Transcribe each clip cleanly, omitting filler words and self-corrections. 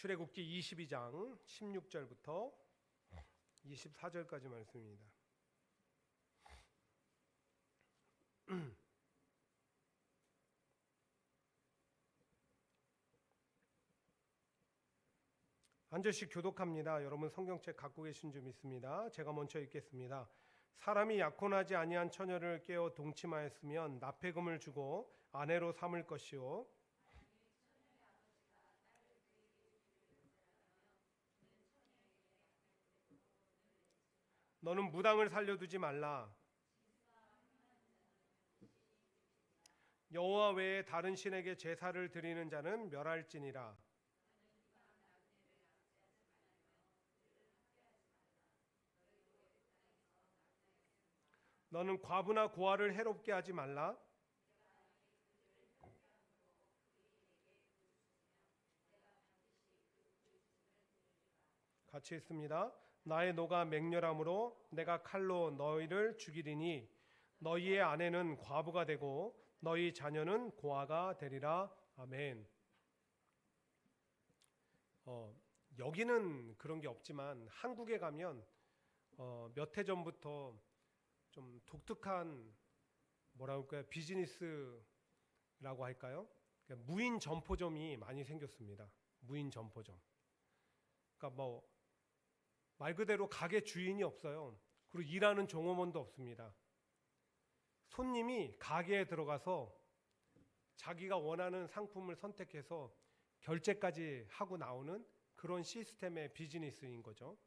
출애굽기 22장 16절부터 24절까지 말씀입니다. 한 절씩 교독합니다. 여러분 성경책 갖고 계신 줄 믿습니다. 제가 먼저 읽겠습니다. 사람이 약혼하지 아니한 처녀를 깨어 동침하였으면 납폐금을 주고 아내로 삼을 것이요, 너는 무당을 살려두지 말라. 여호와 외에 다른 신에게 제사를 드리는 자는 멸할지니라. 너는 과부나 고아를 해롭게 하지 말라. 같이 읽습니다. 나의 노가 맹렬함으로 내가 칼로 너희를 죽이리니 너희의 아내는 과부가 되고 너희 자녀는 고아가 되리라. 아멘. 여기는 그런 게 없지만 한국에 가면 몇 해 전부터 좀 독특한 비즈니스라고 할까요? 그러니까 무인 점포점이 많이 생겼습니다. 무인 점포점. 그러니까 말 그대로 가게 주인이 없어요. 그리고 일하는 종업원도 없습니다. 손님이 가게에 들어가서 자기가 원하는 상품을 선택해서 결제까지 하고 나오는 그런 시스템의 비즈니스인 거죠.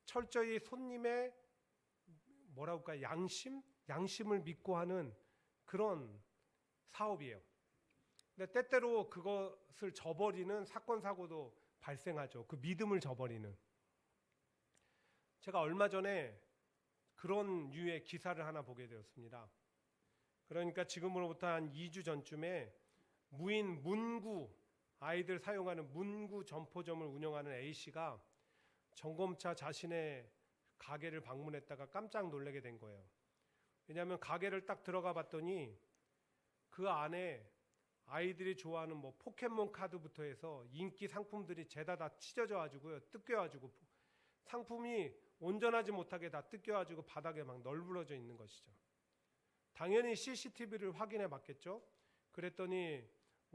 철저히 손님의 양심을 믿고 하는 그런 사업이에요. 근데 때때로 그것을 저버리는 사건 사고도 발생하죠. 그 믿음을 저버리는. 제가 얼마 전에 그런 류의 기사를 하나 보게 되었습니다. 그러니까 지금으로부터 한 2주 전쯤에 무인 문구, 아이들 사용하는 문구 점포점을 운영하는 A씨가 점검차 자신의 가게를 방문했다가 깜짝 놀라게 된 거예요. 왜냐하면 가게를 딱 들어가 봤더니 그 안에 아이들이 좋아하는 포켓몬 카드부터 해서 인기 상품들이 죄다 다 찢어져 가지고요, 뜯겨 가지고 상품이 온전하지 못하게 다 뜯겨 가지고 바닥에 막 널브러져 있는 것이죠. 당연히 CCTV를 확인해 봤겠죠. 그랬더니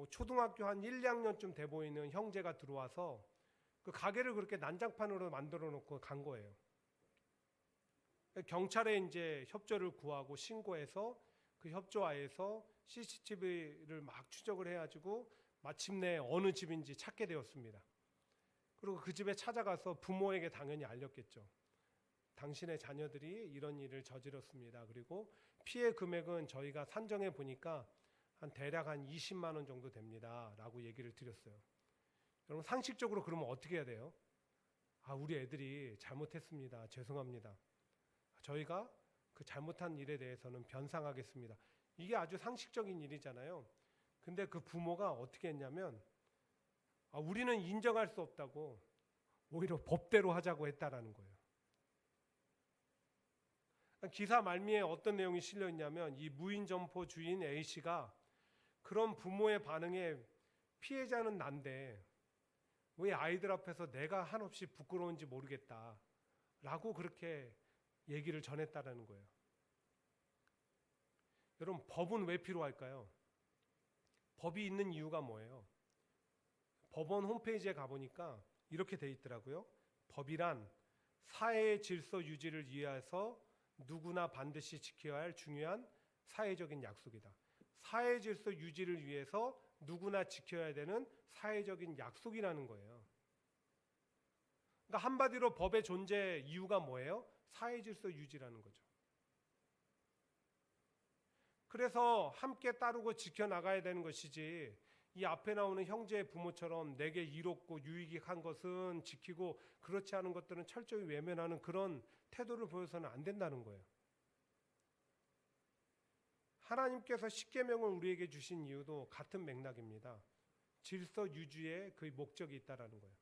초등학교 한 1, 2학년쯤 돼 보이는 형제가 들어와서 그 가게를 그렇게 난장판으로 만들어 놓고 간 거예요. 경찰에 이제 협조를 구하고 신고해서 그 협조하에서 CCTV를 막 추적을 해가지고 마침내 어느 집인지 찾게 되었습니다. 그리고 그 집에 찾아가서 부모에게 당연히 알렸겠죠. 당신의 자녀들이 이런 일을 저질렀습니다. 그리고 피해 금액은 저희가 산정해 보니까 대략 한 20만 원 정도 됩니다. 라고 얘기를 드렸어요. 여러분 상식적으로 그러면 어떻게 해야 돼요? 우리 애들이 잘못했습니다. 죄송합니다. 저희가 그 잘못한 일에 대해서는 변상하겠습니다. 이게 아주 상식적인 일이잖아요. 근데 그 부모가 어떻게 했냐면 우리는 인정할 수 없다고 오히려 법대로 하자고 했다라는 거예요. 기사 말미에 어떤 내용이 실려 있냐면 이 무인 점포 주인 A씨가 그런 부모의 반응에 피해자는 난데 왜 아이들 앞에서 내가 한없이 부끄러운지 모르겠다 라고 그렇게 얘기를 전했다라는 거예요. 여러분 법은 왜 필요할까요? 법이 있는 이유가 뭐예요? 법원 홈페이지에 가보니까 이렇게 돼 있더라고요. 법이란 사회의 질서 유지를 위해서 누구나 반드시 지켜야 할 중요한 사회적인 약속이다. 사회 질서 유지를 위해서 누구나 지켜야 되는 사회적인 약속이라는 거예요. 그러니까 한마디로 법의 존재 이유가 뭐예요? 사회 질서 유지라는 거죠. 그래서 함께 따르고 지켜나가야 되는 것이지 이 앞에 나오는 형제의 부모처럼 내게 이롭고 유익한 것은 지키고 그렇지 않은 것들은 철저히 외면하는 그런 태도를 보여서는 안 된다는 거예요. 하나님께서 십계명을 우리에게 주신 이유도 같은 맥락입니다. 질서 유지에 그 목적이 있다라는 거예요.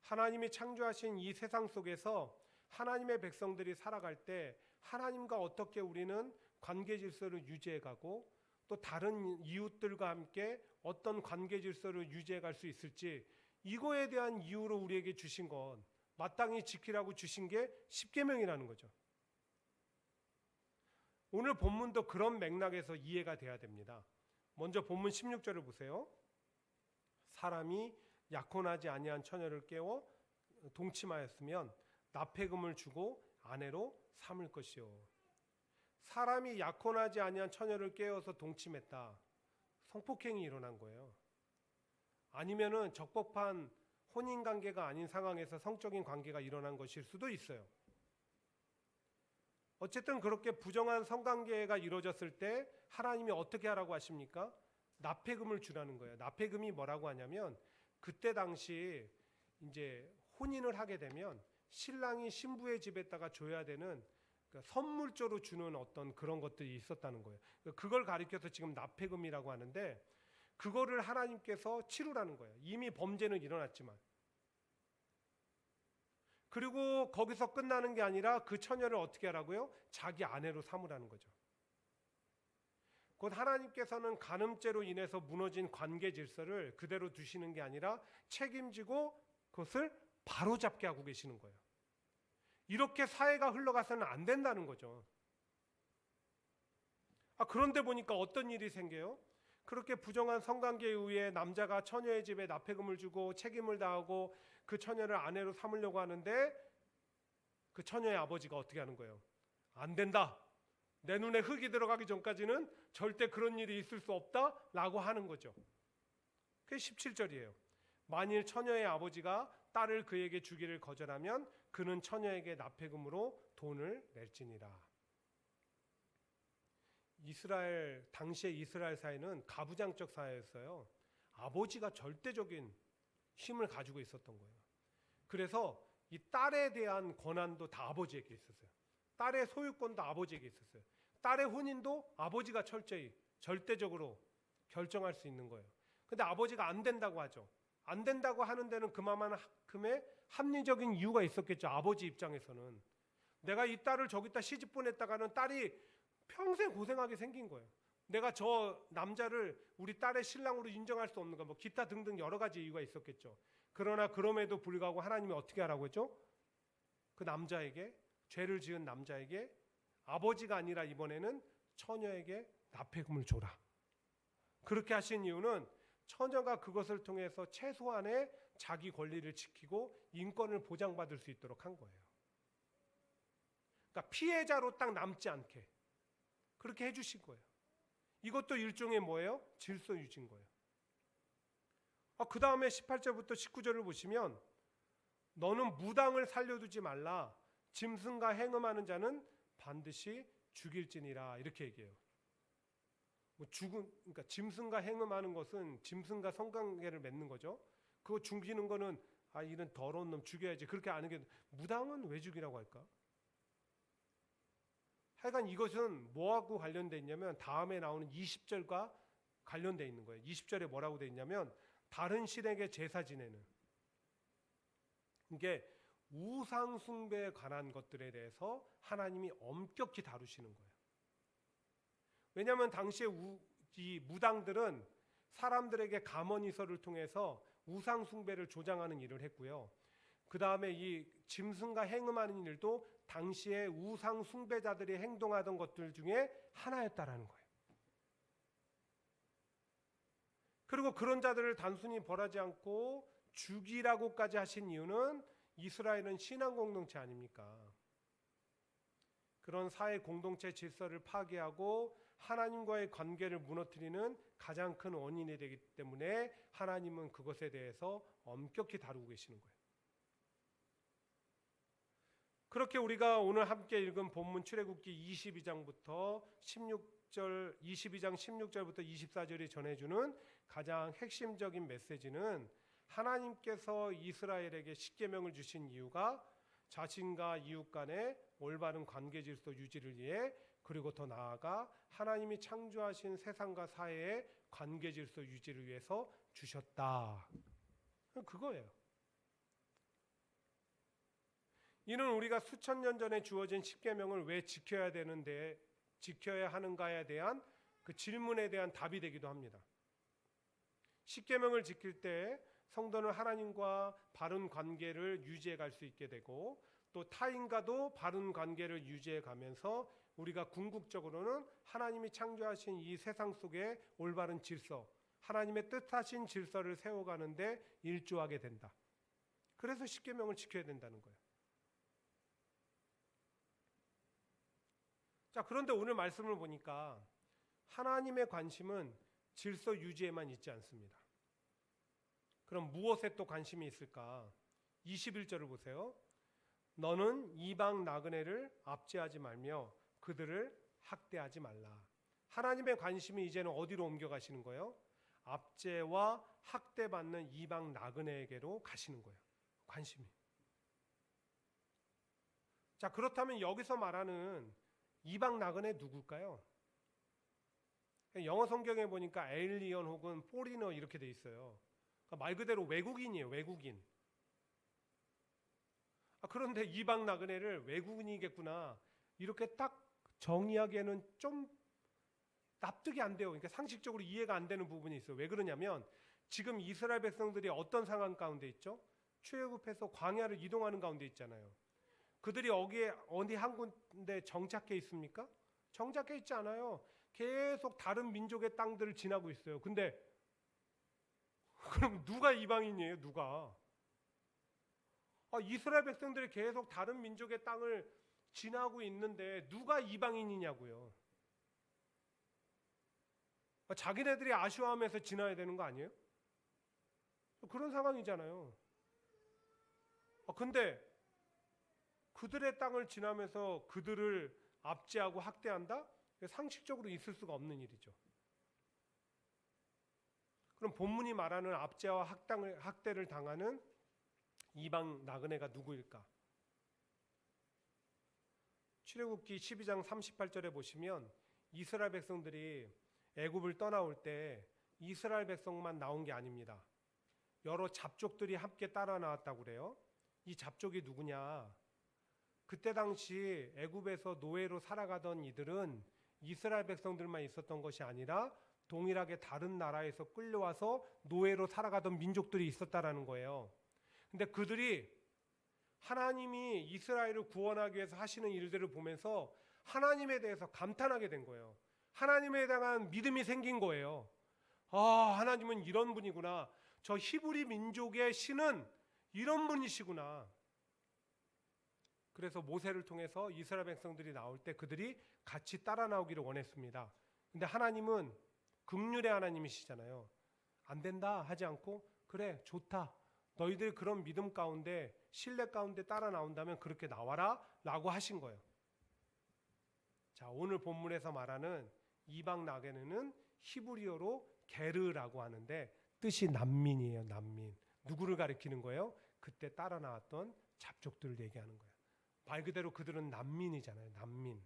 하나님이 창조하신 이 세상 속에서 하나님의 백성들이 살아갈 때 하나님과 어떻게 우리는 관계 질서를 유지해가고 또 다른 이웃들과 함께 어떤 관계 질서를 유지해 갈 수 있을지, 이거에 대한 이유로 우리에게 주신 것, 마땅히 지키라고 주신 게 십계명이라는 거죠. 오늘 본문도 그런 맥락에서 이해가 돼야 됩니다. 먼저 본문 16절을 보세요. 사람이 약혼하지 아니한 처녀를 깨워 동침하였으면 납폐금을 주고 아내로 삼을 것이요. 사람이 약혼하지 아니한 처녀를 깨워서 동침했다. 성폭행이 일어난 거예요. 아니면은 적법한 혼인 관계가 아닌 상황에서 성적인 관계가 일어난 것일 수도 있어요. 어쨌든 그렇게 부정한 성관계가 이루어졌을 때 하나님이 어떻게 하라고 하십니까? 납폐금을 주라는 거예요. 납폐금이 뭐라고 하냐면, 그때 당시 이제 혼인을 하게 되면 신랑이 신부의 집에다가 줘야 되는 선물조로 주는 어떤 그런 것들이 있었다는 거예요. 그걸 가리켜서 지금 납폐금이라고 하는데, 그거를 하나님께서 치르라는 거예요. 이미 범죄는 일어났지만. 그리고 거기서 끝나는 게 아니라 그 처녀를 어떻게 하라고요? 자기 아내로 삼으라는 거죠. 곧 하나님께서는 간음죄로 인해서 무너진 관계 질서를 그대로 두시는 게 아니라 책임지고 그것을 바로잡게 하고 계시는 거예요. 이렇게 사회가 흘러가서는 안 된다는 거죠. 그런데 보니까 어떤 일이 생겨요? 그렇게 부정한 성관계에 의해 남자가 처녀의 집에 납폐금을 주고 책임을 다하고 그 처녀를 아내로 삼으려고 하는데, 그 처녀의 아버지가 어떻게 하는 거예요? 안 된다. 내 눈에 흙이 들어가기 전까지는 절대 그런 일이 있을 수 없다라고 하는 거죠. 그게 17절이에요. 만일 처녀의 아버지가 딸을 그에게 주기를 거절하면 그는 처녀에게 납폐금으로 돈을 낼지니라. 당시의 이스라엘 사회는 가부장적 사회였어요. 아버지가 절대적인 힘을 가지고 있었던 거예요. 그래서 이 딸에 대한 권한도 다 아버지에게 있었어요. 딸의 소유권도 아버지에게 있었어요. 딸의 혼인도 아버지가 철저히 절대적으로 결정할 수 있는 거예요. 근데 아버지가 안 된다고 하죠. 안 된다고 하는 데는 그만큼의 합리적인 이유가 있었겠죠. 아버지 입장에서는 내가 이 딸을 저기다 시집 보냈다가는 딸이 평생 고생하게 생긴 거예요. 내가 저 남자를 우리 딸의 신랑으로 인정할 수 없는 거, 뭐 기타 등등 여러 가지 이유가 있었겠죠. 그러나 그럼에도 불구하고 하나님이 어떻게 하라고 했죠? 그 남자에게, 죄를 지은 남자에게 아버지가 아니라 이번에는 처녀에게 납폐금을 줘라. 그렇게 하신 이유는 처녀가 그것을 통해서 최소한의 자기 권리를 지키고 인권을 보장받을 수 있도록 한 거예요. 그러니까 피해자로 딱 남지 않게 그렇게 해주신 거예요. 이것도 일종의 뭐예요? 질서 유지인 거예요. 그 다음에 18절부터 19절을 보시면, 너는 무당을 살려두지 말라. 짐승과 행음하는 자는 반드시 죽일지니라. 이렇게 얘기해요. 그러니까 짐승과 행음하는 것은 짐승과 성관계를 맺는 거죠. 그거 죽이는 거는 이런 더러운 놈 죽여야지, 그렇게 아는 게, 무당은 왜 죽이라고 할까? 하여간 이것은 뭐하고 관련되어 있냐면 다음에 나오는 20절과 관련되어 있는 거예요. 20절에 뭐라고 되어 있냐면, 다른 신에게 제사 지내는, 이게 우상 숭배에 관한 것들에 대해서 하나님이 엄격히 다루시는 거예요. 왜냐하면 당시에 이 무당들은 사람들에게 감언이설을 통해서 우상 숭배를 조장하는 일을 했고요. 그 다음에 이 짐승과 행음하는 일도 당시에 우상 숭배자들이 행동하던 것들 중에 하나였다라는 거예요. 그리고 그런 자들을 단순히 벌하지 않고 죽이라고까지 하신 이유는 이스라엘은 신앙 공동체 아닙니까? 그런 사회 공동체 질서를 파괴하고 하나님과의 관계를 무너뜨리는 가장 큰 원인이 되기 때문에 하나님은 그것에 대해서 엄격히 다루고 계시는 거예요. 그렇게 우리가 오늘 함께 읽은 본문 출애굽기 22장부터 16절, 22장 16절부터 24절이 전해주는 가장 핵심적인 메시지는, 하나님께서 이스라엘에게 십계명을 주신 이유가 자신과 이웃 간의 올바른 관계 질서 유지를 위해, 그리고 더 나아가 하나님이 창조하신 세상과 사회의 관계 질서 유지를 위해서 주셨다. 그거예요. 이는 우리가 수천 년 전에 주어진 십계명을 왜 지켜야 하는가에 대한 그 질문에 대한 답이 되기도 합니다. 십계명을 지킬 때 성도는 하나님과 바른 관계를 유지해 갈 수 있게 되고, 또 타인과도 바른 관계를 유지해 가면서 우리가 궁극적으로는 하나님이 창조하신 이 세상 속에 올바른 질서, 하나님의 뜻하신 질서를 세워가는데 일조하게 된다. 그래서 십계명을 지켜야 된다는 거예요. 자, 그런데 오늘 말씀을 보니까 하나님의 관심은 질서 유지에만 있지 않습니다. 그럼 무엇에 또 관심이 있을까? 21절을 보세요. 너는 이방 나그네를 압제하지 말며 그들을 학대하지 말라. 하나님의 관심이 이제는 어디로 옮겨가시는 거예요? 압제와 학대받는 이방 나그네에게로 가시는 거예요. 관심이. 자, 그렇다면 여기서 말하는 이방 나그네 누굴까요? 영어 성경에 보니까 에일리언 혹은 포리너 이렇게 돼 있어요. 그러니까 말 그대로 외국인이에요. 외국인. 그런데 이방 나그네를 외국인이겠구나 이렇게 딱 정의하기에는 좀 납득이 안 돼요. 그러니까 상식적으로 이해가 안 되는 부분이 있어요. 왜 그러냐면 지금 이스라엘 백성들이 어떤 상황 가운데 있죠? 출애굽해서 광야를 이동하는 가운데 있잖아요. 그들이 여기에 어디 한 군데 정착해 있습니까? 정착해 있지 않아요. 계속 다른 민족의 땅들을 지나고 있어요. 근데 그럼 누가 이방인이에요? 누가? 이스라엘 백성들이 계속 다른 민족의 땅을 지나고 있는데 누가 이방인이냐고요. 자기네들이 아쉬워하면서 지나야 되는 거 아니에요? 그런 상황이잖아요. 근데 그들의 땅을 지나면서 그들을 압제하고 학대한다? 상식적으로 있을 수가 없는 일이죠. 그럼 본문이 말하는 압제와 학대를 당하는 이방 나그네가 누구일까? 출애굽기 12장 38절에 보시면 이스라엘 백성들이 애굽을 떠나올 때 이스라엘 백성만 나온 게 아닙니다. 여러 잡족들이 함께 따라 나왔다고 그래요. 이 잡족이 누구냐? 그때 당시 애굽에서 노예로 살아가던 이들은 이스라엘 백성들만 있었던 것이 아니라 동일하게 다른 나라에서 끌려와서 노예로 살아가던 민족들이 있었다라는 거예요. 근데 그들이 하나님이 이스라엘을 구원하기 위해서 하시는 일들을 보면서 하나님에 대해서 감탄하게 된 거예요. 하나님에 대한 믿음이 생긴 거예요. 하나님은 이런 분이구나. 저 히브리 민족의 신은 이런 분이시구나. 그래서 모세를 통해서 이스라엘 백성들이 나올 때 그들이 같이 따라 나오기를 원했습니다. 근데 하나님은 긍휼의 하나님이시잖아요. 안 된다 하지 않고 그래 좋다. 너희들 그런 믿음 가운데 신뢰 가운데 따라 나온다면 그렇게 나와라 라고 하신 거예요. 자, 오늘 본문에서 말하는 이방 나그네는 히브리어로 게르라고 하는데 뜻이 난민이에요. 난민. 누구를 가리키는 거예요? 그때 따라 나왔던 잡족들을 얘기하는 거예요. 말 그대로 그들은 난민이잖아요. 난민.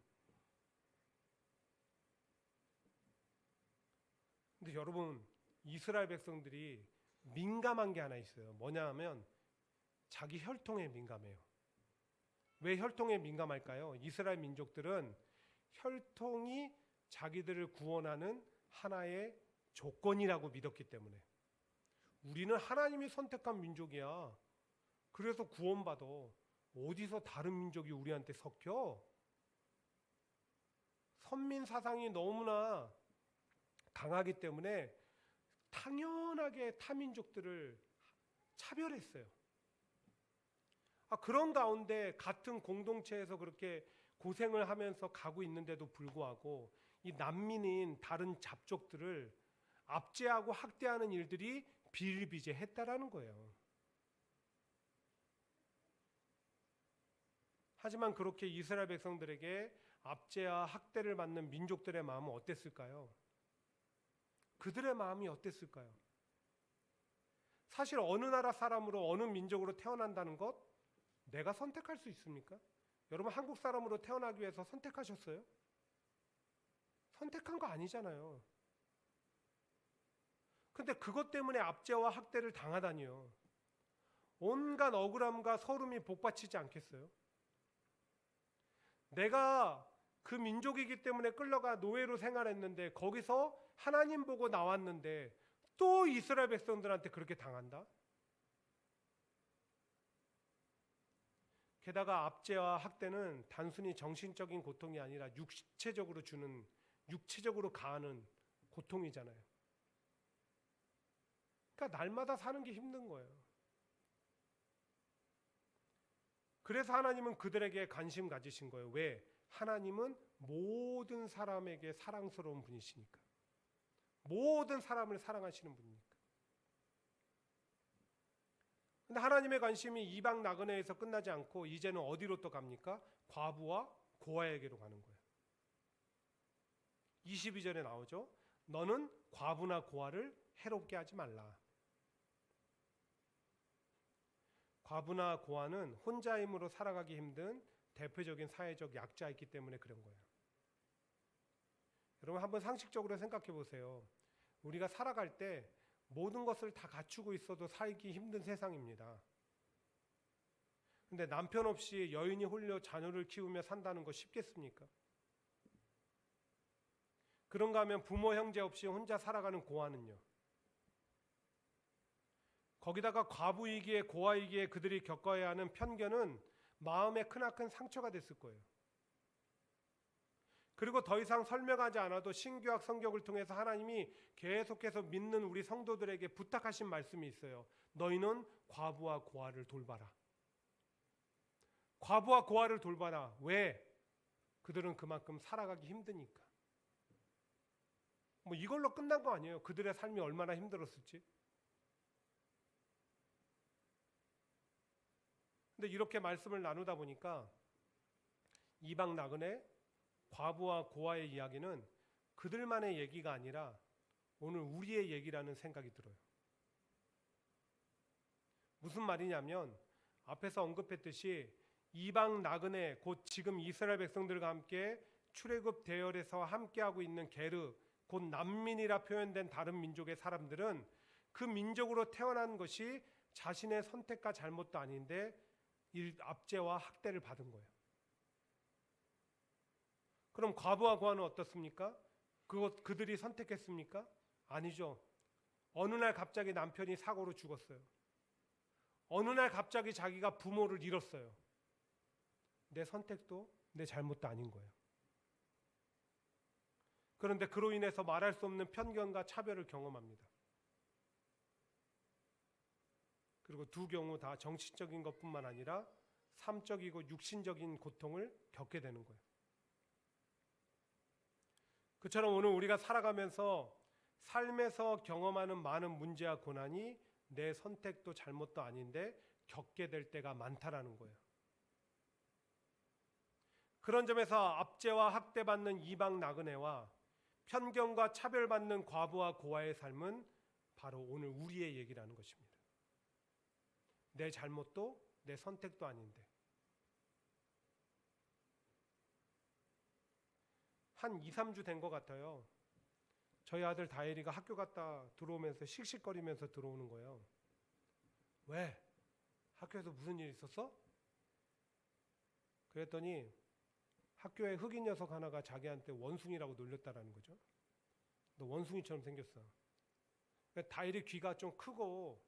근데 여러분, 이스라엘 백성들이 민감한 게 하나 있어요. 뭐냐 하면 자기 혈통에 민감해요. 왜 혈통에 민감할까요? 이스라엘 민족들은 혈통이 자기들을 구원하는 하나의 조건이라고 믿었기 때문에. 우리는 하나님이 선택한 민족이야. 그래서 구원받아. 어디서 다른 민족이 우리한테 섞여? 선민 사상이 너무나 강하기 때문에 당연하게 타민족들을 차별했어요. 그런 가운데 같은 공동체에서 그렇게 고생을 하면서 가고 있는데도 불구하고 이 난민인 다른 잡족들을 압제하고 학대하는 일들이 비일비재했다라는 거예요. 하지만 그렇게 이스라엘 백성들에게 압제와 학대를 받는 민족들의 마음은 어땠을까요? 그들의 마음이 어땠을까요? 사실 어느 나라 사람으로 어느 민족으로 태어난다는 것 내가 선택할 수 있습니까? 여러분 한국 사람으로 태어나기 위해서 선택하셨어요? 선택한 거 아니잖아요. 근데 그것 때문에 압제와 학대를 당하다니요. 온갖 억울함과 서름이 복받치지 않겠어요? 내가 그 민족이기 때문에 끌려가 노예로 생활했는데 거기서 하나님 보고 나왔는데 또 이스라엘 백성들한테 그렇게 당한다? 게다가 압제와 학대는 단순히 정신적인 고통이 아니라 육체적으로 가하는 고통이잖아요. 그러니까 날마다 사는 게 힘든 거예요. 그래서 하나님은 그들에게 관심 가지신 거예요. 왜? 하나님은 모든 사람에게 사랑스러운 분이시니까. 모든 사람을 사랑하시는 분이니까. 근데 하나님의 관심이 이방 나그네에서 끝나지 않고 이제는 어디로 또 갑니까? 과부와 고아에게로 가는 거예요. 22절에 나오죠. 너는 과부나 고아를 해롭게 하지 말라. 과부나 고아는 혼자 힘으로 살아가기 힘든 대표적인 사회적 약자이기 때문에 그런 거예요. 여러분 한번 상식적으로 생각해 보세요. 우리가 살아갈 때 모든 것을 다 갖추고 있어도 살기 힘든 세상입니다. 근데 남편 없이 여인이 홀려 자녀를 키우며 산다는 거 쉽겠습니까? 그런가 하면 부모 형제 없이 혼자 살아가는 고아는요. 거기다가 과부이기에 고아이기에 그들이 겪어야 하는 편견은 마음에 크나큰 상처가 됐을 거예요. 그리고 더 이상 설명하지 않아도 신구약 성경을 통해서 하나님이 계속해서 믿는 우리 성도들에게 부탁하신 말씀이 있어요. 너희는 과부와 고아를 돌봐라. 과부와 고아를 돌봐라. 왜? 그들은 그만큼 살아가기 힘드니까. 뭐 이걸로 끝난 거 아니에요. 그들의 삶이 얼마나 힘들었을지. 근데 이렇게 말씀을 나누다 보니까 이방 나그네 과부와 고아의 이야기는 그들만의 얘기가 아니라 오늘 우리의 얘기라는 생각이 들어요. 무슨 말이냐면 앞에서 언급했듯이 이방 나그네 곧 지금 이스라엘 백성들과 함께 출애굽 대열에서 함께하고 있는 게르 곧 난민이라 표현된 다른 민족의 사람들은 그 민족으로 태어난 것이 자신의 선택과 잘못도 아닌데 압제와 학대를 받은 거예요. 그럼 과부와 고아는 어떻습니까? 그들이 선택했습니까? 아니죠. 어느 날 갑자기 남편이 사고로 죽었어요. 어느 날 갑자기 자기가 부모를 잃었어요. 내 선택도 내 잘못도 아닌 거예요. 그런데 그로 인해서 말할 수 없는 편견과 차별을 경험합니다. 그리고 두 경우 다 정신적인 것뿐만 아니라 삶적이고 육신적인 고통을 겪게 되는 거예요. 그처럼 오늘 우리가 살아가면서 삶에서 경험하는 많은 문제와 고난이 내 선택도 잘못도 아닌데 겪게 될 때가 많다라는 거예요. 그런 점에서 압제와 학대받는 이방 나그네와 편견과 차별받는 과부와 고아의 삶은 바로 오늘 우리의 얘기라는 것입니다. 내 잘못도 내 선택도 아닌데 한 2, 3주 된 것 같아요. 저희 아들 다혜리가 학교 갔다 들어오면서 씩씩거리면서 들어오는 거예요. 왜? 학교에서 무슨 일 있었어? 그랬더니 학교에 흑인 녀석 하나가 자기한테 원숭이라고 놀렸다라는 거죠. 너 원숭이처럼 생겼어. 다혜리 귀가 좀 크고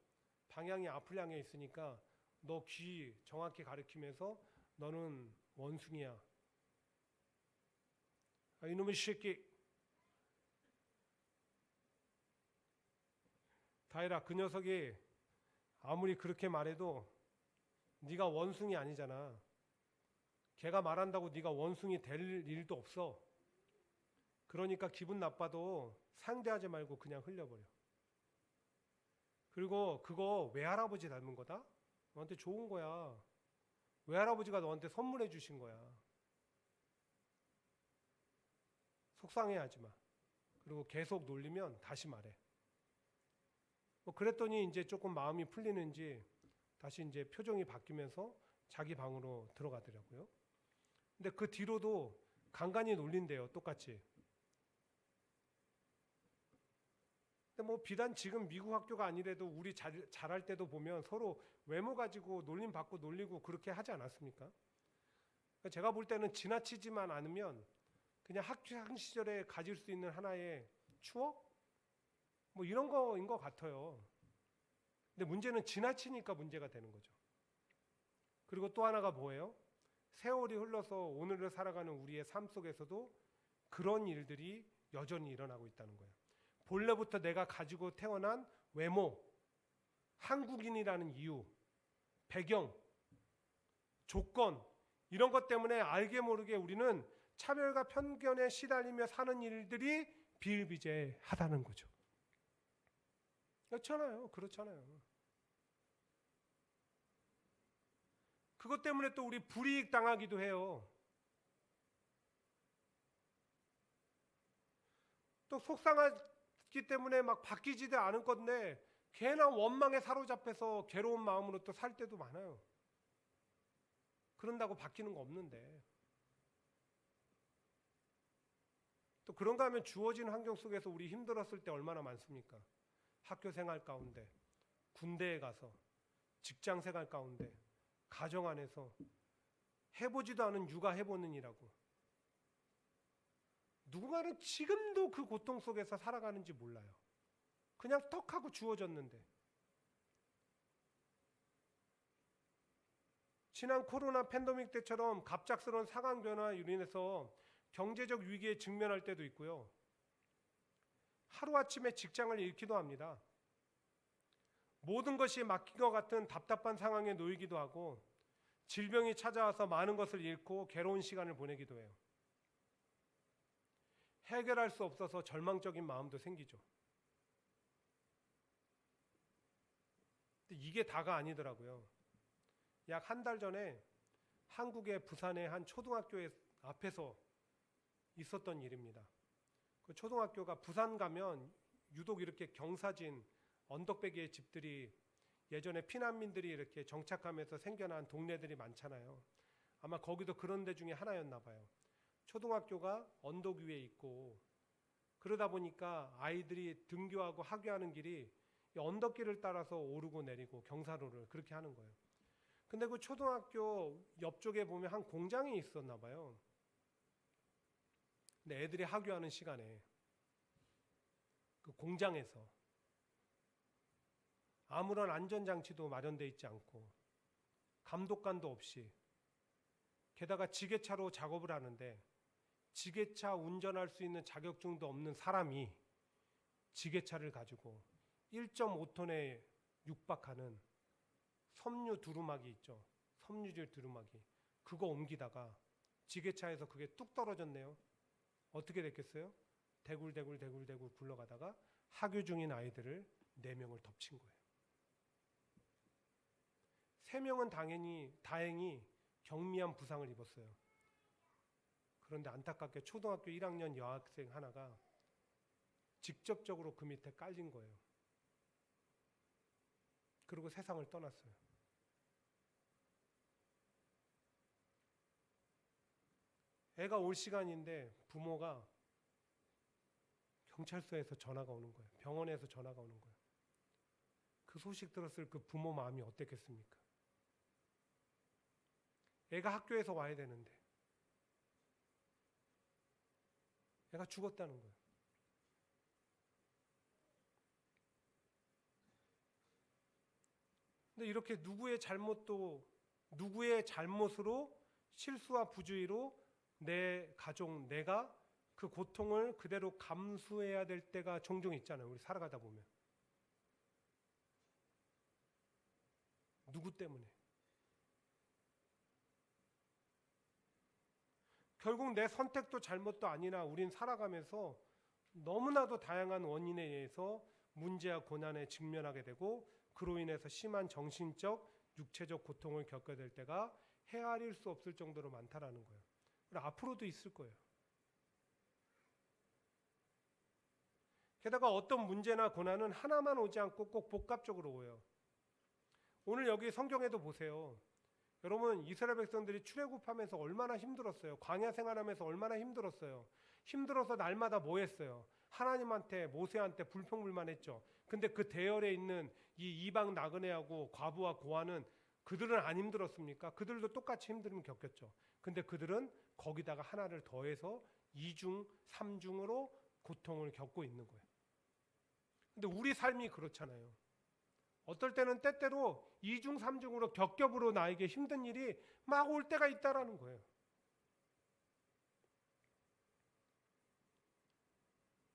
방향이 앞을 향해 있으니까 너 귀 정확히 가리키면서 너는 원숭이야. 아, 이놈의 새끼. 다혜라, 그 녀석이 아무리 그렇게 말해도 네가 원숭이 아니잖아. 걔가 말한다고 네가 원숭이 될 일도 없어. 그러니까 기분 나빠도 상대하지 말고 그냥 흘려버려. 그리고 그거 외할아버지 닮은 거다? 너한테 좋은 거야. 외할아버지가 너한테 선물해 주신 거야. 속상해하지 마. 그리고 계속 놀리면 다시 말해. 뭐 그랬더니 이제 조금 마음이 풀리는지 다시 이제 표정이 바뀌면서 자기 방으로 들어가더라고요. 근데 그 뒤로도 간간히 놀린대요. 똑같이. 근데 뭐 비단 지금 미국 학교가 아니래도 우리 잘할 때도 보면 서로 외모 가지고 놀림 받고 놀리고 그렇게 하지 않았습니까? 제가 볼 때는 지나치지만 않으면 그냥 학창 시절에 가질 수 있는 하나의 추억? 뭐 이런 거인 것 같아요. 근데 문제는 지나치니까 문제가 되는 거죠. 그리고 또 하나가 뭐예요? 세월이 흘러서 오늘을 살아가는 우리의 삶 속에서도 그런 일들이 여전히 일어나고 있다는 거예요. 본래부터 내가 가지고 태어난 외모, 한국인이라는 이유, 배경, 조건, 이런 것 때문에 알게 모르게 우리는 차별과 편견에 시달리며 사는 일들이 비일비재하다는 거죠. 그렇잖아요. 그것 때문에 또 우리 불이익 당하기도 해요. 또 속상하기 때문에 막 바뀌지도 않을 건데 괜한 원망에 사로잡혀서 괴로운 마음으로 또 살 때도 많아요. 그런다고 바뀌는 거 없는데. 또 그런가 하면 주어진 환경 속에서 우리 힘들었을 때 얼마나 많습니까? 학교 생활 가운데, 군대에 가서, 직장 생활 가운데, 가정 안에서 해보지도 않은 육아 해보는 이라고. 누군가는 지금도 그 고통 속에서 살아가는지 몰라요. 그냥 떡 하고 주어졌는데. 지난 코로나 팬데믹 때처럼 갑작스러운 상황 변화로 인해서 경제적 위기에 직면할 때도 있고요. 하루아침에 직장을 잃기도 합니다. 모든 것이 막힌 것 같은 답답한 상황에 놓이기도 하고 질병이 찾아와서 많은 것을 잃고 괴로운 시간을 보내기도 해요. 해결할 수 없어서 절망적인 마음도 생기죠. 근데 이게 다가 아니더라고요. 약 한 달 전에 한국의 부산의 한 초등학교의 앞에서 있었던 일입니다. 그 초등학교가 부산 가면 유독 이렇게 경사진 언덕배기의 집들이 예전에 피난민들이 이렇게 정착하면서 생겨난 동네들이 많잖아요. 아마 거기도 그런 데 중에 하나였나 봐요. 초등학교가 언덕 위에 있고 그러다 보니까 아이들이 등교하고 하교하는 길이 이 언덕길을 따라서 오르고 내리고 경사로를 그렇게 하는 거예요. 근데 그 초등학교 옆쪽에 보면 한 공장이 있었나 봐요. 근데 애들이 하교하는 시간에 그 공장에서 아무런 안전장치도 마련되어 있지 않고 감독관도 없이 게다가 지게차로 작업을 하는데 지게차 운전할 수 있는 자격증도 없는 사람이 지게차를 가지고 1.5톤에 육박하는 섬유 두루마기 있죠. 섬유질 두루마기. 그거 옮기다가 지게차에서 그게 뚝 떨어졌네요. 어떻게 됐겠어요? 대굴 굴러가다가 하교 중인 아이들을 4명을 덮친 거예요. 3명은 다행히 경미한 부상을 입었어요. 그런데 안타깝게 초등학교 1학년 여학생 하나가 직접적으로 그 밑에 깔린 거예요. 그리고 세상을 떠났어요. 애가 올 시간인데 부모가 경찰서에서 전화가 오는 거예요. 병원에서 전화가 오는 거예요. 그 소식 들었을 그 부모 마음이 어땠겠습니까? 애가 학교에서 와야 되는데 애가 죽었다는 거예요. 근데 이렇게 누구의 잘못으로 실수와 부주의로 내 가족, 내가 그 고통을 그대로 감수해야 될 때가 종종 있잖아요. 우리 살아가다 보면. 누구 때문에? 결국 내 선택도 잘못도 아니나 우린 살아가면서 너무나도 다양한 원인에 의해서 문제와 고난에 직면하게 되고 그로 인해서 심한 정신적, 육체적 고통을 겪게 될 때가 헤아릴 수 없을 정도로 많다라는 거예요. 그리고 앞으로도 있을 거예요. 게다가 어떤 문제나 고난은 하나만 오지 않고 꼭 복합적으로 오요. 오늘 여기 성경에도 보세요. 여러분 이스라엘 백성들이 출애굽하면서 얼마나 힘들었어요. 광야 생활하면서 얼마나 힘들었어요. 힘들어서 날마다 뭐 했어요? 하나님한테 모세한테 불평불만했죠. 근데 그 대열에 있는 이 이방 나그네하고 과부와 고아는 그들은 안 힘들었습니까? 그들도 똑같이 힘듦을 겪었죠. 근데 그들은 거기다가 하나를 더해서 2중, 3중으로 고통을 겪고 있는 거예요. 근데 우리 삶이 그렇잖아요. 어떨 때는 때때로 2중, 3중으로 겹겹으로 나에게 힘든 일이 막 올 때가 있다라는 거예요.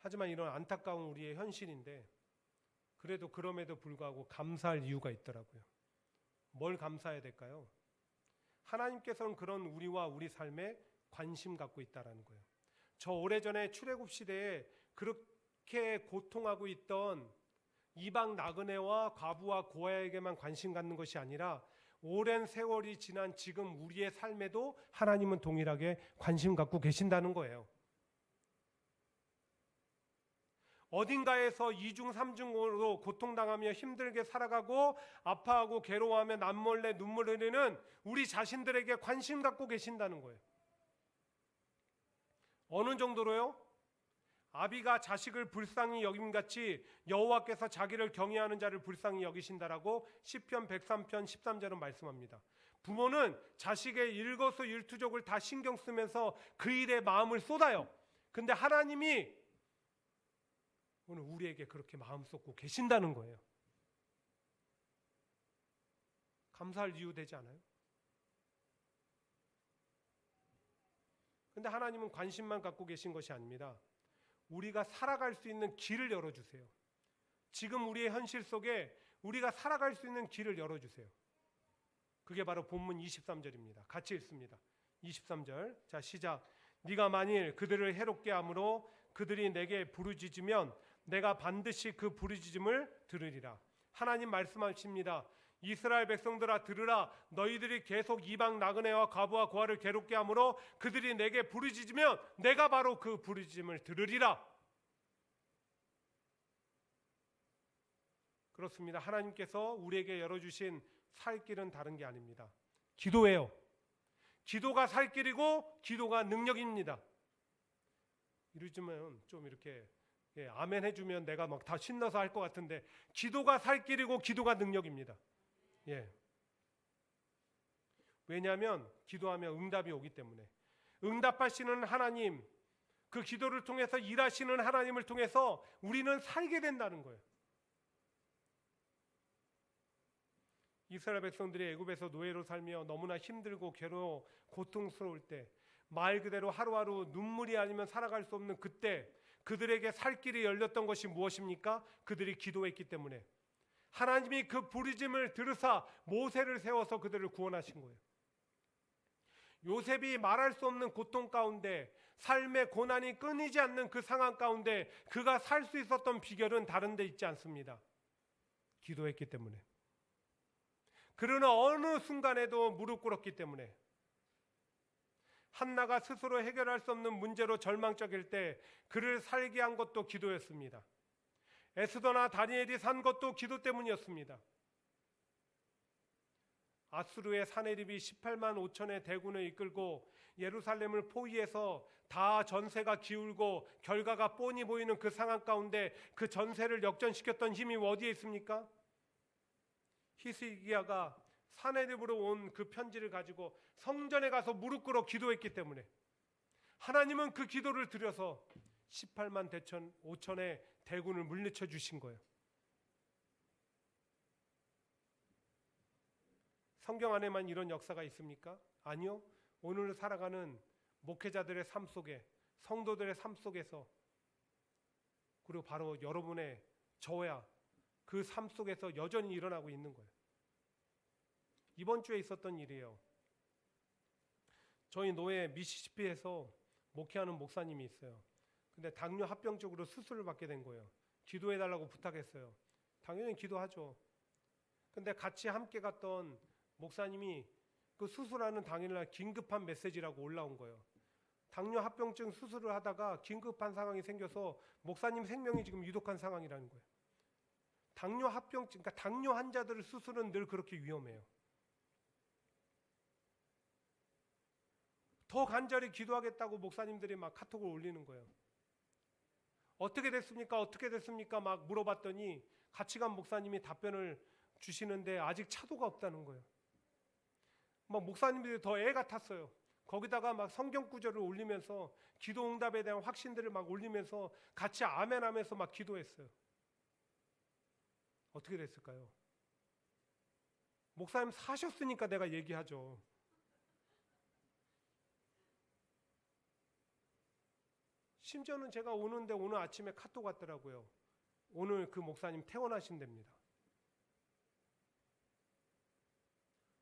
하지만 이런 안타까운 우리의 현실인데 그래도 그럼에도 불구하고 감사할 이유가 있더라고요. 뭘 감사해야 될까요? 하나님께서는 그런 우리와 우리 삶에 관심 갖고 있다라는 거예요. 저 오래전에 출애굽 시대에 그렇게 고통하고 있던 이방 나그네와 과부와 고아에게만 관심 갖는 것이 아니라 오랜 세월이 지난 지금 우리의 삶에도 하나님은 동일하게 관심 갖고 계신다는 거예요. 어딘가에서 2중, 3중으로 고통당하며 힘들게 살아가고 아파하고 괴로워하며 남몰래 눈물 흘리는 우리 자신들에게 관심 갖고 계신다는 거예요. 어느 정도로요? 아비가 자식을 불쌍히 여김같이 여호와께서 자기를 경외하는 자를 불쌍히 여기신다라고 시편 103편 13절은 말씀합니다. 부모는 자식의 일거수일투족을 다 신경 쓰면서 그 일에 마음을 쏟아요. 근데 하나님이 오늘 우리에게 그렇게 마음 쏟고 계신다는 거예요. 감사할 이유 되지 않아요? 근데 하나님은 관심만 갖고 계신 것이 아닙니다. 우리가 살아갈 수 있는 길을 열어주세요. 지금 우리의 현실 속에 우리가 살아갈 수 있는 길을 열어주세요. 그게 바로 본문 23절입니다. 같이 읽습니다. 23절. 자, 시작. 네가 만일 그들을 해롭게 함으로 그들이 내게 부르짖으면 내가 반드시 그 부르짖음을 들으리라. 하나님 말씀하십니다. 이스라엘 백성들아 들으라. 너희들이 계속 이방 나그네와 과부와 고아를 괴롭게 함으로 그들이 내게 부르짖으면 내가 바로 그 부르짖음을 들으리라. 그렇습니다. 하나님께서 우리에게 열어주신 살 길은 다른 게 아닙니다. 기도예요. 기도가 살 길이고 기도가 능력입니다. 이러지만 좀 이렇게 아멘 해주면 내가 막 다 신나서 할 것 같은데 기도가 살 길이고 기도가 능력입니다. 왜냐하면 기도하면 응답이 오기 때문에 응답하시는 하나님, 그 기도를 통해서 일하시는 하나님을 통해서 우리는 살게 된다는 거예요. 이스라엘 백성들이 애굽에서 노예로 살며 너무나 힘들고 괴로워 고통스러울 때 말 그대로 하루하루 눈물이 아니면 살아갈 수 없는 그때 그들에게 살 길이 열렸던 것이 무엇입니까? 그들이 기도했기 때문에 하나님이 그 부르짖음을 들으사 모세를 세워서 그들을 구원하신 거예요. 요셉이 말할 수 없는 고통 가운데 삶의 고난이 끊이지 않는 그 상황 가운데 그가 살 수 있었던 비결은 다른 데 있지 않습니다. 기도했기 때문에. 그러나 어느 순간에도 무릎 꿇었기 때문에 한나가 스스로 해결할 수 없는 문제로 절망적일 때 그를 살게 한 것도 기도였습니다. 에스더나 다니엘이 산 것도 기도 때문이었습니다. 아수르의 사네립이 18만 5천의 대군을 이끌고 예루살렘을 포위해서 다 전세가 기울고 결과가 뻔히 보이는 그 상황 가운데 그 전세를 역전시켰던 힘이 어디에 있습니까? 히스기야가 사네립으로 온 그 편지를 가지고 성전에 가서 무릎 꿇어 기도했기 때문에 하나님은 그 기도를 들여서 18만 5천의 대군을 물리쳐 주신 거예요. 성경 안에만 이런 역사가 있습니까? 아니요. 오늘 살아가는 목회자들의 삶 속에, 성도들의 삶 속에서, 그리고 바로 여러분의 저야 그 삶 속에서 여전히 일어나고 있는 거예요. 이번 주에 있었던 일이에요. 저희 노예 미시시피에서 목회하는 목사님이 있어요. 근데 당뇨 합병증으로 수술을 받게 된 거예요. 기도해달라고 부탁했어요. 당연히 기도하죠. 근데 같이 함께 갔던 목사님이 그 수술하는 당일날 긴급한 메시지라고 올라온 거예요. 당뇨 합병증 수술을 하다가 긴급한 상황이 생겨서 목사님 생명이 지금 위독한 상황이라는 거예요. 당뇨 합병증, 그러니까 당뇨 환자들의 수술은 늘 그렇게 위험해요. 더 간절히 기도하겠다고 목사님들이 막 카톡을 올리는 거예요. 어떻게 됐습니까? 어떻게 됐습니까? 막 물어봤더니 같이 간 목사님이 답변을 주시는데 아직 차도가 없다는 거예요. 막 목사님들이 더 애 같았어요. 거기다가 막 성경 구절을 올리면서 기도 응답에 대한 확신들을 막 올리면서 같이 아멘하면서 막 기도했어요. 어떻게 됐을까요? 목사님 사셨으니까 내가 얘기하죠. 심지어는 제가 오는데 오늘 아침에 카톡 왔더라고요. 오늘 그 목사님 퇴원하신답니다.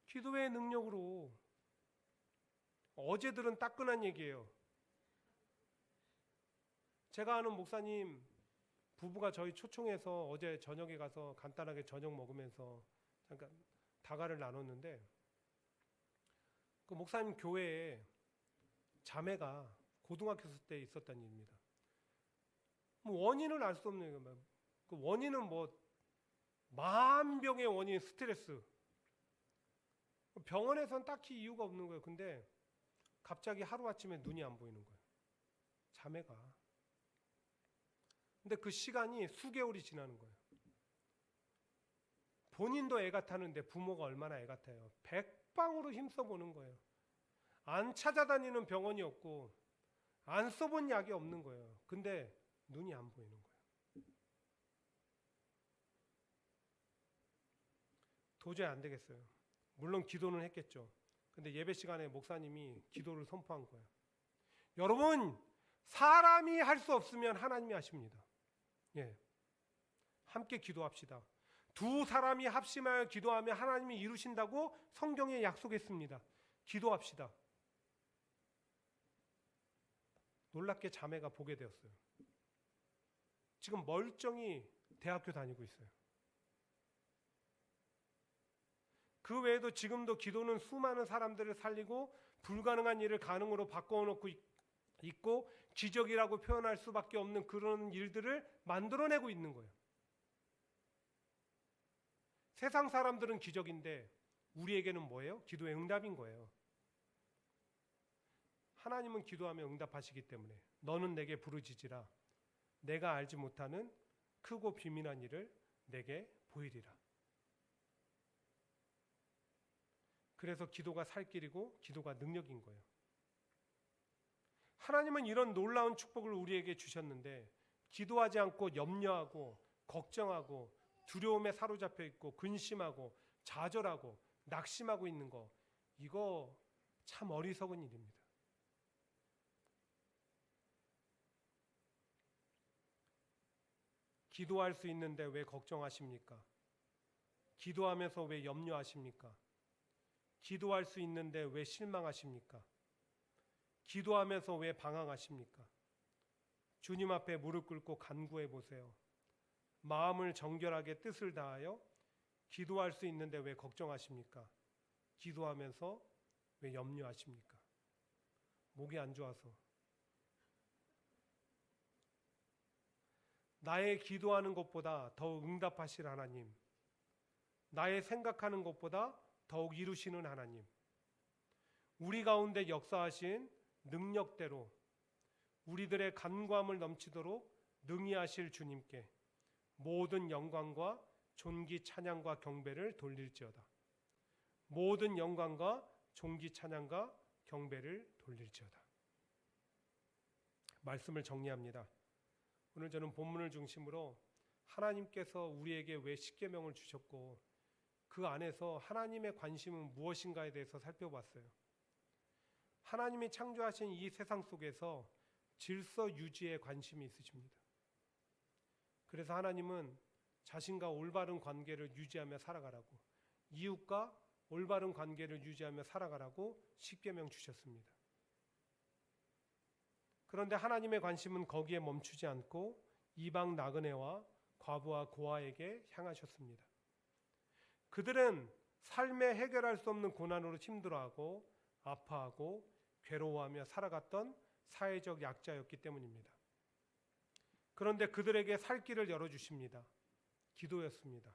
기도의 능력으로. 어제들은 따끈한 얘기예요. 제가 아는 목사님 부부가 저희 초청해서 어제 저녁에 가서 간단하게 저녁 먹으면서 잠깐 다가를 나눴는데, 그 목사님 교회에 자매가 고등학교 때 있었다는 일입니다. 뭐 원인은 알 수 없는 거예요. 그 원인은 뭐 만병의 원인 스트레스. 병원에선 딱히 이유가 없는 거예요. 근데 갑자기 하루아침에 눈이 안 보이는 거예요. 자매가. 근데 그 시간이 수개월이 지나는 거예요. 본인도 애가 타는데 부모가 얼마나 애가 타요. 백방으로 힘써 보는 거예요. 안 찾아다니는 병원이 없고 안 써본 약이 없는 거예요. 근데 눈이 안 보이는 거예요. 도저히 안 되겠어요. 물론 기도는 했겠죠. 근데 예배 시간에 목사님이 기도를 선포한 거예요. 여러분, 사람이 할 수 없으면 하나님이 하십니다. 예, 함께 기도합시다. 두 사람이 합심하여 기도하면 하나님이 이루신다고 성경에 약속했습니다. 기도합시다. 놀랍게 자매가 보게 되었어요. 지금 멀쩡히 대학교 다니고 있어요. 그 외에도 지금도 기도는 수많은 사람들을 살리고 불가능한 일을 가능으로 바꿔놓고 있고 기적이라고 표현할 수밖에 없는 그런 일들을 만들어내고 있는 거예요. 세상 사람들은 기적인데 우리에게는 뭐예요? 기도의 응답인 거예요. 하나님은 기도하면 응답하시기 때문에 너는 내게 부르짖으라. 내가 알지 못하는 크고 비밀한 일을 내게 보이리라. 그래서 기도가 살 길이고 기도가 능력인 거예요. 하나님은 이런 놀라운 축복을 우리에게 주셨는데 기도하지 않고 염려하고 걱정하고 두려움에 사로잡혀 있고 근심하고 좌절하고 낙심하고 있는 거, 이거 참 어리석은 일입니다. 기도할 수 있는데 왜 걱정하십니까? 기도하면서 왜 염려하십니까? 기도할 수 있는데 왜 실망하십니까? 기도하면서 왜 방황하십니까? 주님 앞에 무릎 꿇고 간구해 보세요. 마음을 정결하게 뜻을 다하여 기도할 수 있는데 왜 걱정하십니까? 기도하면서 왜 염려하십니까? 목이 안 좋아서. 나의 기도하는 것보다 더욱 응답하실 하나님, 나의 생각하는 것보다 더욱 이루시는 하나님, 우리 가운데 역사하신 능력대로 우리들의 간구함을 넘치도록 능히 하실 주님께 모든 영광과 존귀 찬양과 경배를 돌릴지어다. 모든 영광과 존귀 찬양과 경배를 돌릴지어다. 말씀을 정리합니다. 오늘 저는 본문을 중심으로 하나님께서 우리에게 왜 십계명을 주셨고 그 안에서 하나님의 관심은 무엇인가에 대해서 살펴봤어요. 하나님이 창조하신 이 세상 속에서 질서 유지에 관심이 있으십니다. 그래서 하나님은 자신과 올바른 관계를 유지하며 살아가라고, 이웃과 올바른 관계를 유지하며 살아가라고 십계명 주셨습니다. 그런데 하나님의 관심은 거기에 멈추지 않고 이방 나그네와 과부와 고아에게 향하셨습니다. 그들은 삶에 해결할 수 없는 고난으로 힘들어하고 아파하고 괴로워하며 살아갔던 사회적 약자였기 때문입니다. 그런데 그들에게 살 길을 열어주십니다. 기도였습니다.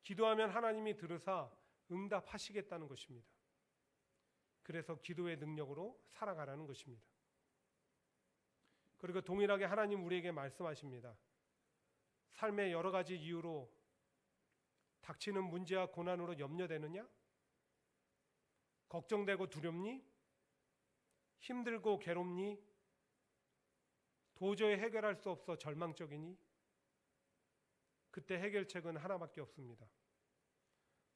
기도하면 하나님이 들으사 응답하시겠다는 것입니다. 그래서 기도의 능력으로 살아가라는 것입니다. 그리고 동일하게 하나님 우리에게 말씀하십니다. 삶의 여러 가지 이유로 닥치는 문제와 고난으로 염려되느냐? 걱정되고 두렵니? 힘들고 괴롭니? 도저히 해결할 수 없어 절망적이니? 그때 해결책은 하나밖에 없습니다.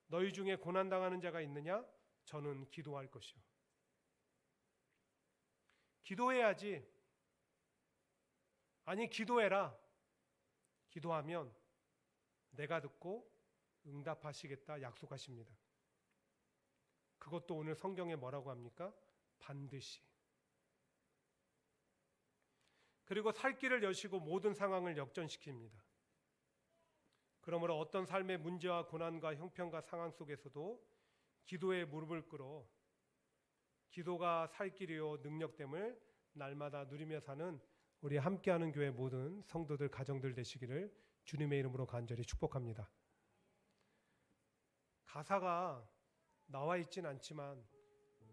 너희 중에 고난당하는 자가 있느냐? 저는 기도할 것이요. 기도해야지. 아니, 기도해라. 기도하면 내가 듣고 응답하시겠다 약속하십니다. 그것도 오늘 성경에 뭐라고 합니까? 반드시. 그리고 살 길을 여시고 모든 상황을 역전시킵니다. 그러므로 어떤 삶의 문제와 고난과 형편과 상황 속에서도 기도에 무릎을 꿇어 기도가 살 길이요 능력됨을 날마다 누리며 사는 우리 함께하는 교회 모든 성도들 가정들 되시기를 주님의 이름으로 간절히 축복합니다. 가사가 나와 있진 않지만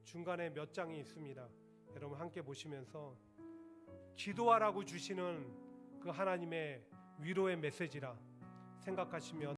중간에 몇 장이 있습니다. 여러분 함께 보시면서 기도하라고 주시는 그 하나님의 위로의 메시지라 생각하시면